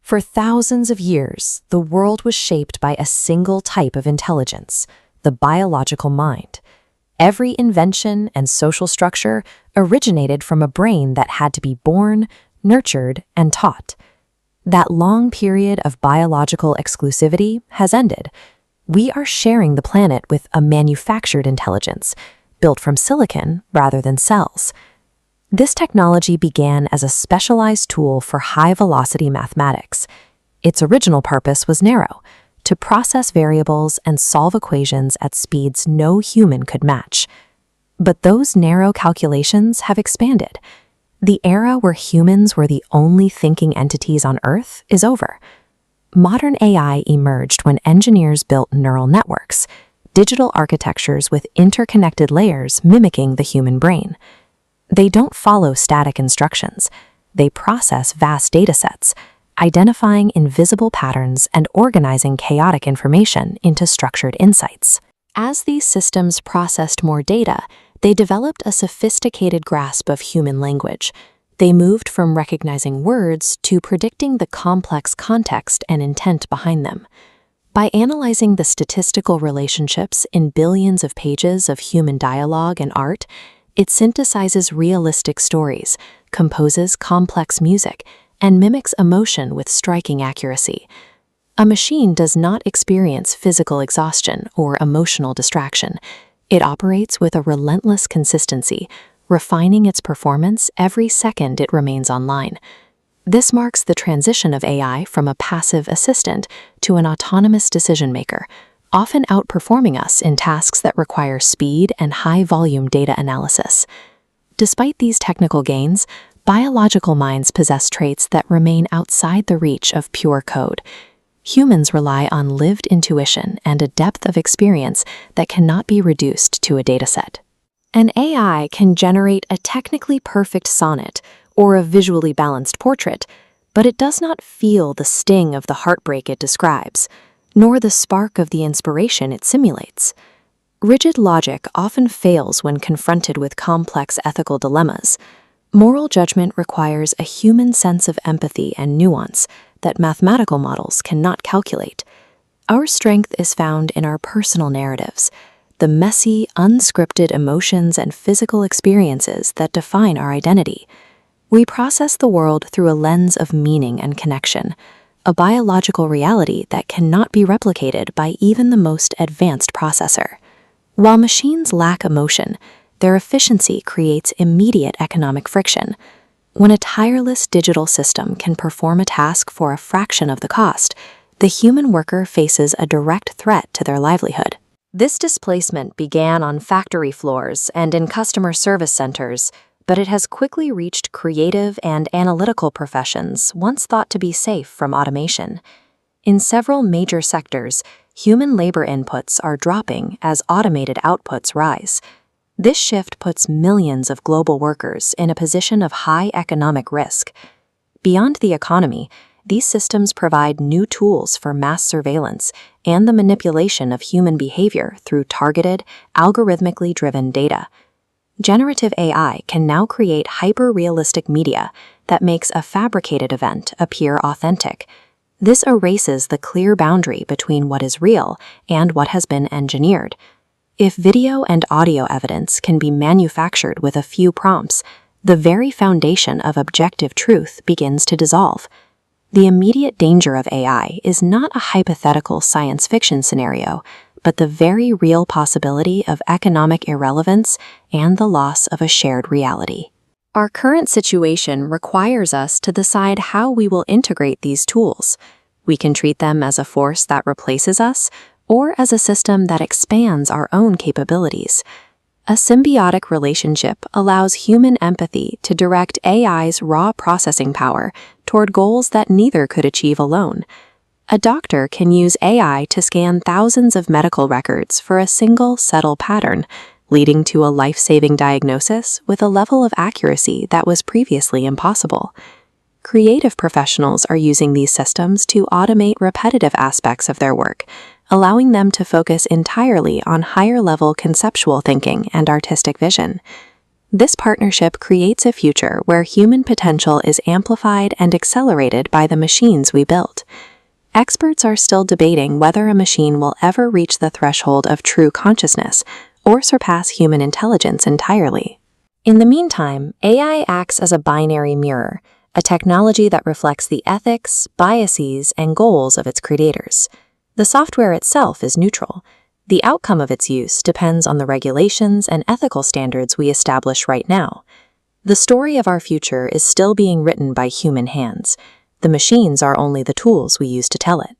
For thousands of years, the world was shaped by a single type of intelligence, the biological mind. Every invention and social structure originated from a brain that had to be born, nurtured, and taught. That long period of biological exclusivity has ended. We are sharing the planet with a manufactured intelligence, built from silicon rather than cells. This technology began as a specialized tool for high-velocity mathematics. Its original purpose was narrow, to process variables and solve equations at speeds no human could match. But those narrow calculations have expanded. The era where humans were the only thinking entities on Earth is over. Modern AI emerged when engineers built neural networks, digital architectures with interconnected layers mimicking the human brain. They don't follow static instructions. They process vast datasets, identifying invisible patterns and organizing chaotic information into structured insights. As these systems processed more data, they developed a sophisticated grasp of human language. They moved from recognizing words to predicting the complex context and intent behind them. By analyzing the statistical relationships in billions of pages of human dialogue and art, it synthesizes realistic stories, composes complex music, and mimics emotion with striking accuracy. A machine does not experience physical exhaustion or emotional distraction. It operates with a relentless consistency, refining its performance every second it remains online. This marks the transition of AI from a passive assistant to an autonomous decision-maker, often outperforming us in tasks that require speed and high-volume data analysis. Despite these technical gains, biological minds possess traits that remain outside the reach of pure code. Humans rely on lived intuition and a depth of experience that cannot be reduced to a dataset. An AI can generate a technically perfect sonnet or a visually balanced portrait, but it does not feel the sting of the heartbreak it describes, nor the spark of the inspiration it simulates. Rigid logic often fails when confronted with complex ethical dilemmas. Moral judgment requires a human sense of empathy and nuance that mathematical models cannot calculate. Our strength is found in our personal narratives, the messy, unscripted emotions and physical experiences that define our identity. We process the world through a lens of meaning and connection, a biological reality that cannot be replicated by even the most advanced processor. While machines lack emotion, their efficiency creates immediate economic friction. When a tireless digital system can perform a task for a fraction of the cost, the human worker faces a direct threat to their livelihood. This displacement began on factory floors and in customer service centers, but it has quickly reached creative and analytical professions once thought to be safe from automation. In several major sectors, human labor inputs are dropping as automated outputs rise. This shift puts millions of global workers in a position of high economic risk. Beyond the economy, these systems provide new tools for mass surveillance and the manipulation of human behavior through targeted, algorithmically driven data. Generative AI can now create hyper-realistic media that makes a fabricated event appear authentic. This erases the clear boundary between what is real and what has been engineered. If video and audio evidence can be manufactured with a few prompts, the very foundation of objective truth begins to dissolve. The immediate danger of AI is not a hypothetical science fiction scenario, but the very real possibility of economic irrelevance and the loss of a shared reality. Our current situation requires us to decide how we will integrate these tools. We can treat them as a force that replaces us, or as a system that expands our own capabilities. A symbiotic relationship allows human empathy to direct AI's raw processing power toward goals that neither could achieve alone. A doctor can use AI to scan thousands of medical records for a single subtle pattern, leading to a life-saving diagnosis with a level of accuracy that was previously impossible. Creative professionals are using these systems to automate repetitive aspects of their work, allowing them to focus entirely on higher-level conceptual thinking and artistic vision. This partnership creates a future where human potential is amplified and accelerated by the machines we built. Experts are still debating whether a machine will ever reach the threshold of true consciousness or surpass human intelligence entirely. In the meantime, AI acts as a binary mirror, a technology that reflects the ethics, biases, and goals of its creators. The software itself is neutral. The outcome of its use depends on the regulations and ethical standards we establish right now. The story of our future is still being written by human hands. The machines are only the tools we use to tell it.